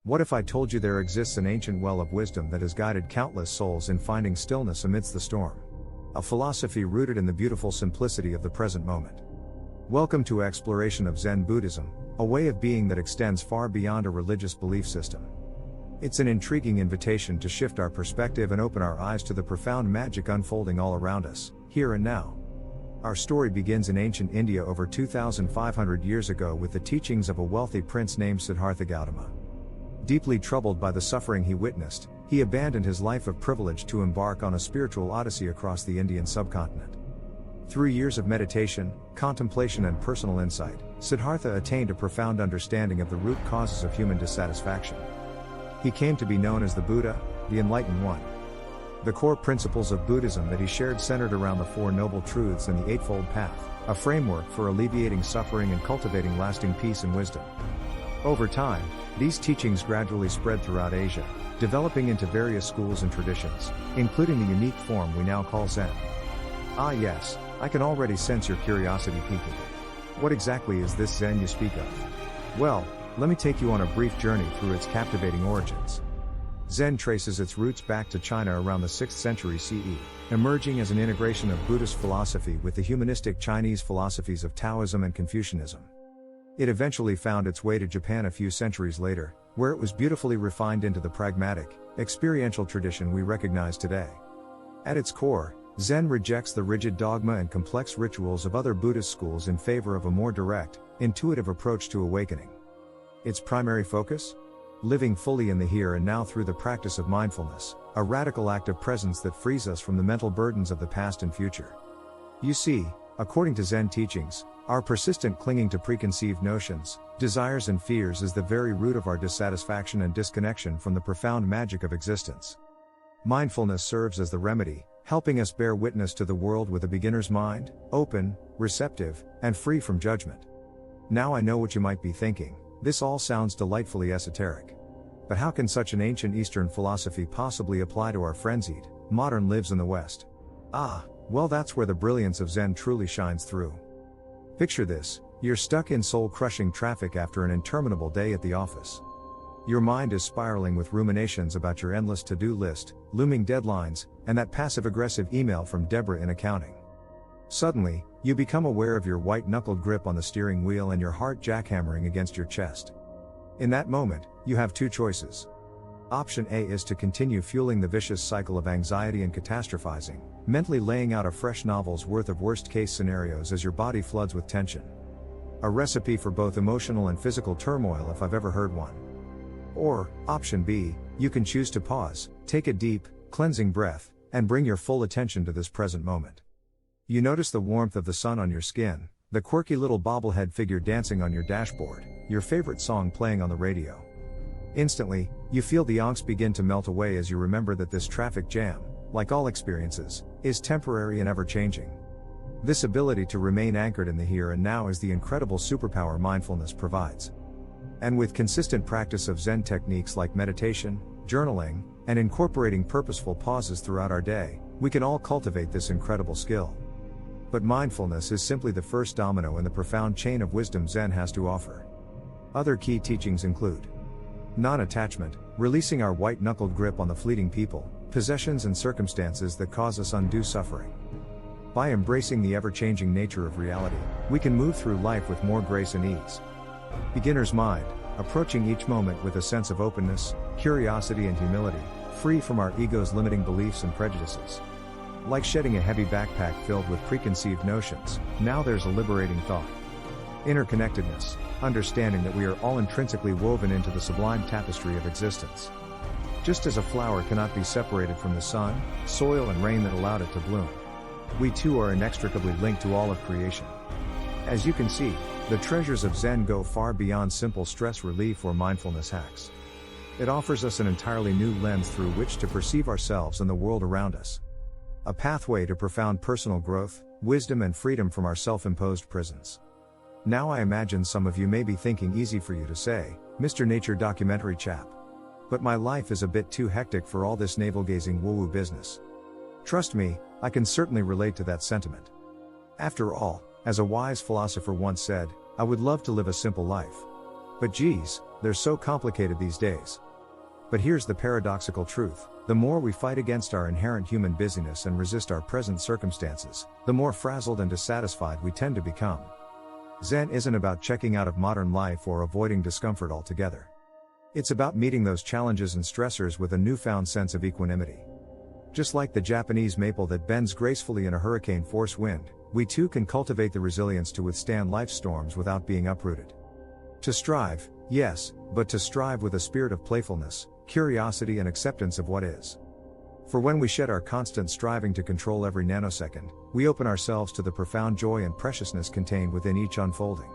What if I told you there exists an ancient well of wisdom that has guided countless souls in finding stillness amidst the storm? A philosophy rooted in the beautiful simplicity of the present moment. Welcome to exploration of Zen Buddhism, a way of being that extends far beyond a religious belief system. It's an intriguing invitation to shift our perspective and open our eyes to the profound magic unfolding all around us, here and now. Our story begins in ancient India over 2,500 years ago with the teachings of a wealthy prince named Siddhartha Gautama. Deeply troubled by the suffering he witnessed, he abandoned his life of privilege to embark on a spiritual odyssey across the Indian subcontinent. Through years of meditation, contemplation and personal insight, Siddhartha attained a profound understanding of the root causes of human dissatisfaction. He came to be known as the Buddha, the Enlightened One. The core principles of Buddhism that he shared centered around the Four Noble Truths and the Eightfold Path, a framework for alleviating suffering and cultivating lasting peace and wisdom. Over time, these teachings gradually spread throughout Asia, developing into various schools and traditions, including the unique form we now call Zen. Ah yes, I can already sense your curiosity peaking. What exactly is this Zen you speak of? Well, let me take you on a brief journey through its captivating origins. Zen traces its roots back to China around the 6th century CE, emerging as an integration of Buddhist philosophy with the humanistic Chinese philosophies of Taoism and Confucianism. It eventually found its way to Japan a few centuries later, where it was beautifully refined into the pragmatic, experiential tradition we recognize today. At its core, Zen rejects the rigid dogma and complex rituals of other Buddhist schools in favor of a more direct, intuitive approach to awakening. Its primary focus? Living fully in the here and now through the practice of mindfulness, a radical act of presence that frees us from the mental burdens of the past and future. You see, according to Zen teachings, our persistent clinging to preconceived notions, desires and fears is the very root of our dissatisfaction and disconnection from the profound magic of existence. Mindfulness serves as the remedy, helping us bear witness to the world with a beginner's mind, open, receptive, and free from judgment. Now I know what you might be thinking, this all sounds delightfully esoteric. But how can such an ancient Eastern philosophy possibly apply to our frenzied, modern lives in the West? Well, that's where the brilliance of Zen truly shines through. Picture this, you're stuck in soul-crushing traffic after an interminable day at the office. Your mind is spiraling with ruminations about your endless to-do list, looming deadlines, and that passive-aggressive email from Deborah in accounting. Suddenly, you become aware of your white-knuckled grip on the steering wheel and your heart jackhammering against your chest. In that moment, you have two choices. Option A is to continue fueling the vicious cycle of anxiety and catastrophizing, mentally laying out a fresh novel's worth of worst-case scenarios as your body floods with tension. A recipe for both emotional and physical turmoil if I've ever heard one. Or, option B, you can choose to pause, take a deep, cleansing breath, and bring your full attention to this present moment. You notice the warmth of the sun on your skin, the quirky little bobblehead figure dancing on your dashboard, your favorite song playing on the radio. Instantly, you feel the angst begin to melt away as you remember that this traffic jam, like all experiences, is temporary and ever-changing. This ability to remain anchored in the here and now is the incredible superpower mindfulness provides. And with consistent practice of Zen techniques like meditation, journaling, and incorporating purposeful pauses throughout our day, we can all cultivate this incredible skill. But mindfulness is simply the first domino in the profound chain of wisdom Zen has to offer. Other key teachings include non-attachment, releasing our white-knuckled grip on the fleeting people, possessions and circumstances that cause us undue suffering. By embracing the ever-changing nature of reality, we can move through life with more grace and ease. Beginner's mind, approaching each moment with a sense of openness, curiosity and humility, free from our ego's limiting beliefs and prejudices. Like shedding a heavy backpack filled with preconceived notions, now there's a liberating thought. Interconnectedness, understanding that we are all intrinsically woven into the sublime tapestry of existence. Just as a flower cannot be separated from the sun, soil and rain that allowed it to bloom, we too are inextricably linked to all of creation. As you can see, the treasures of Zen go far beyond simple stress relief or mindfulness hacks. It offers us an entirely new lens through which to perceive ourselves and the world around us. A pathway to profound personal growth, wisdom and freedom from our self-imposed prisons. Now I imagine some of you may be thinking, easy for you to say, Mr. Nature documentary chap. But my life is a bit too hectic for all this navel-gazing woo-woo business. Trust me, I can certainly relate to that sentiment. After all, as a wise philosopher once said, I would love to live a simple life. But geez, they're so complicated these days. But here's the paradoxical truth: the more we fight against our inherent human busyness and resist our present circumstances, the more frazzled and dissatisfied we tend to become. Zen isn't about checking out of modern life or avoiding discomfort altogether. It's about meeting those challenges and stressors with a newfound sense of equanimity. Just like the Japanese maple that bends gracefully in a hurricane-force wind, we too can cultivate the resilience to withstand life's storms without being uprooted. To strive, yes, but to strive with a spirit of playfulness, curiosity and acceptance of what is. For when we shed our constant striving to control every nanosecond, we open ourselves to the profound joy and preciousness contained within each unfolding.